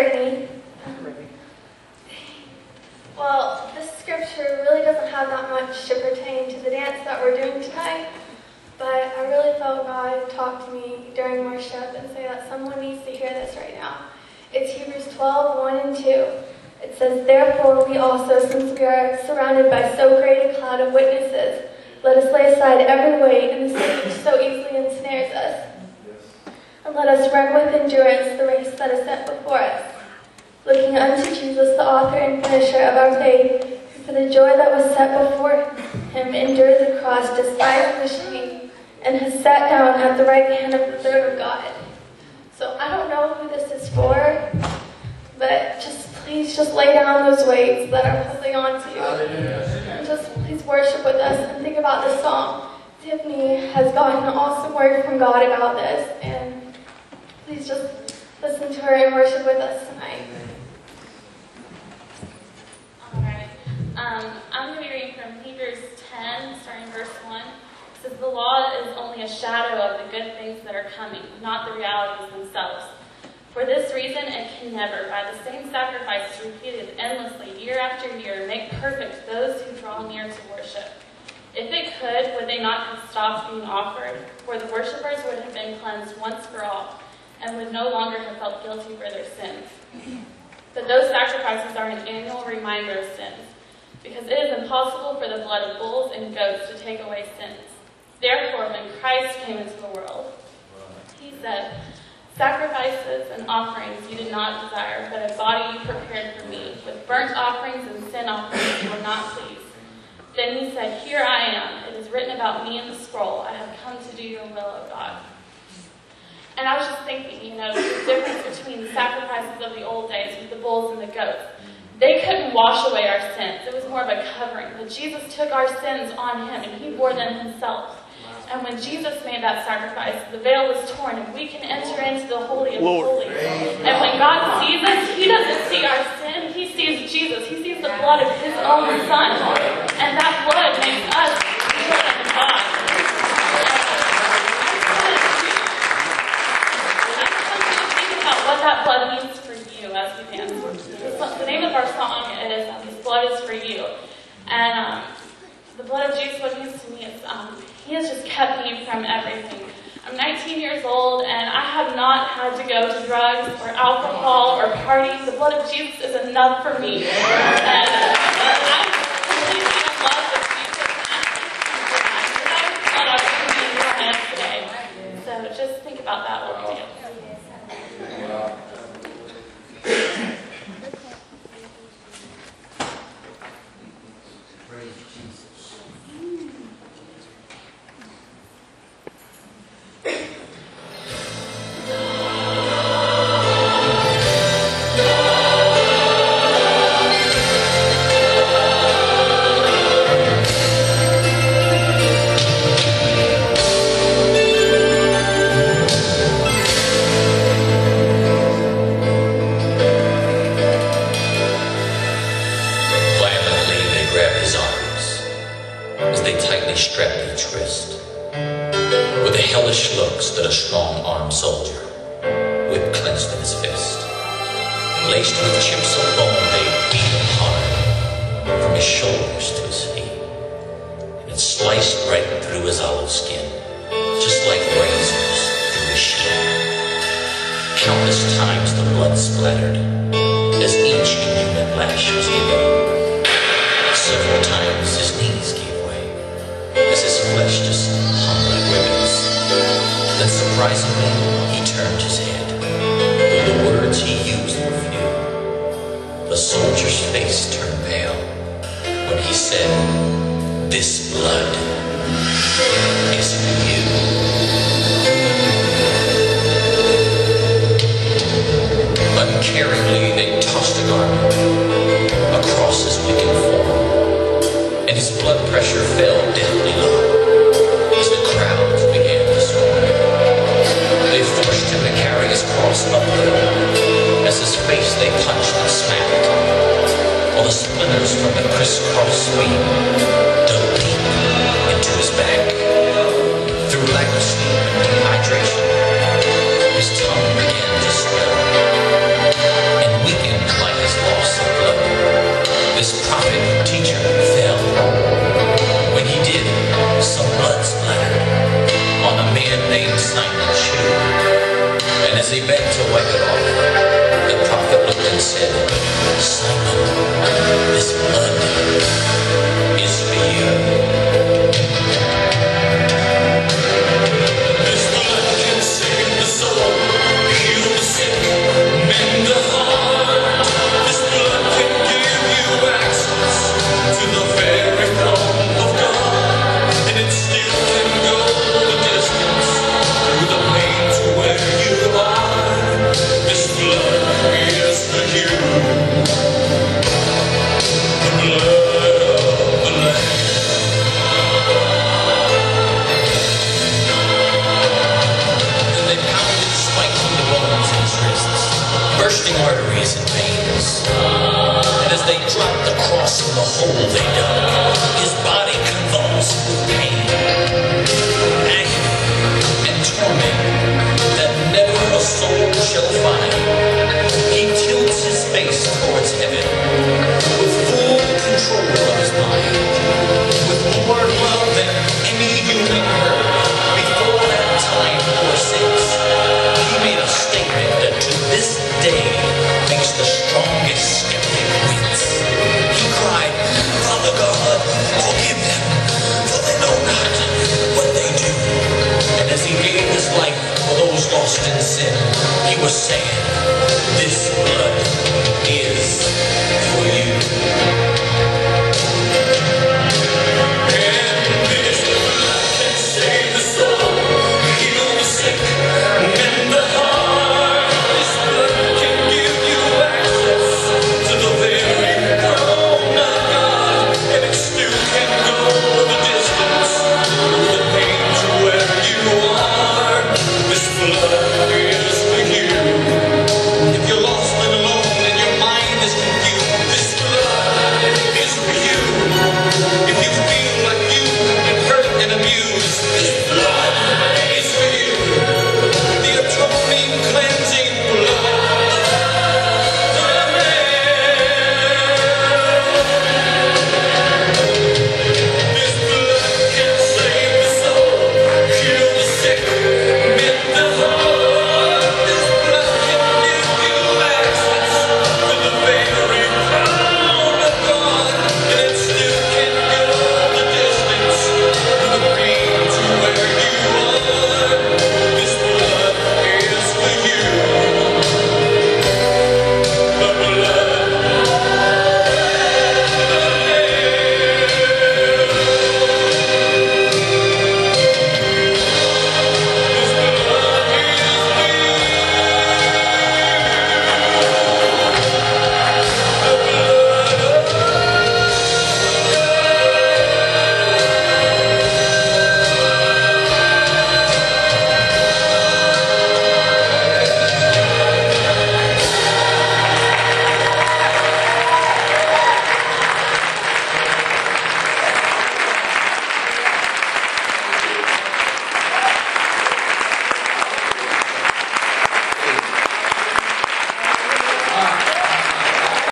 Brittany. Well, this scripture really doesn't have that much to pertain to the dance that we're doing tonight, but I really felt God talk to me during worship and say that someone needs to hear this right now. It's Hebrews 12:1-2. It says, "Therefore we also, since we are surrounded by so great a cloud of witnesses, let us lay aside every weight and the sin which so easily ensnares us. And let us run with endurance the race that is set before us, looking unto Jesus, the author and finisher of our faith, who for the joy that was set before him endured the cross, despising the shame, and has sat down at the right hand of the throne of God." So I don't know who this is for, but please just lay down those weights that are holding on to you. And just please worship with us and think about this song. Tiffany has gotten an awesome word from God about this, and please just listen to her and worship with us tonight. Alright. I'm going to be reading from Hebrews 10, starting verse 1. It says, "The law is only a shadow of the good things that are coming, not the realities themselves. For this reason, it can never, by the same sacrifices repeated endlessly year after year, make perfect those who draw near to worship. If it could, would they not have stopped being offered? For the worshippers would have been cleansed once for all, and would no longer have felt guilty for their sins. But those sacrifices are an annual reminder of sins, because it is impossible for the blood of bulls and goats to take away sins. Therefore, when Christ came into the world, he said, 'Sacrifices and offerings you did not desire, but a body you prepared for me. With burnt offerings and sin offerings you were not pleased.' Then he said, 'Here I am. It is written about me in the scroll. I have come to do your will, O God.'" And I was just thinking, the difference between the sacrifices of the old days with the bulls and the goats. They couldn't wash away our sins. It was more of a covering. But Jesus took our sins on him, and he bore them himself. And when Jesus made that sacrifice, the veil was torn, and we can enter into the Holy of Holies. And when God sees us, he doesn't see our sin. He sees Jesus. He sees the blood of his own Son. And that blood makes us children of God. What that blood means for you as we dance. The name of our song is "His Blood is for You." And the blood of Jesus, what it means to me is he has just kept me from everything. I'm 19 years old, and I have not had to go to drugs or alcohol or parties. The blood of Jesus is enough for me. And I'm completely in love with Jesus. And I'm thankful for that. I was in your hands today. So just think about that while we do. Stood a strong-armed soldier, whip clenched in his fist. Laced with chips of bone, they beat him hard, from his shoulders to his feet. And it sliced right through his olive skin, just like razors through his sheet. Countless times the blood splattered, as each inhuman lash was given. Several times his knees gave way, as his flesh just hung like ribbons. Then surprisingly, he turned his head, though the words he used were few. The soldier's face turned pale when he said, "This blood is for you." Uncaringly, they tossed a garment across his wicked form, and his blood pressure fell deathly low as the crowds began to swarm. They forced him to carry his cross uphill, as his face they punched and smacked, while the splinters from the crisscross sweep dug deep into his back. Through lack of sleep and dehydration, his tongue began to swell, and hole they dug, his body convulsed with pain, agony, and torment that never a soul shall find. He tilts his face towards heaven with full control of his mind, with more love than any human heard. Before that time forsakes, he made a statement that to this day makes the strongest skeptic wince. He cried, "Father God, forgive them, for they know not what they do." And as he gave his life for those lost in sin, he was saying,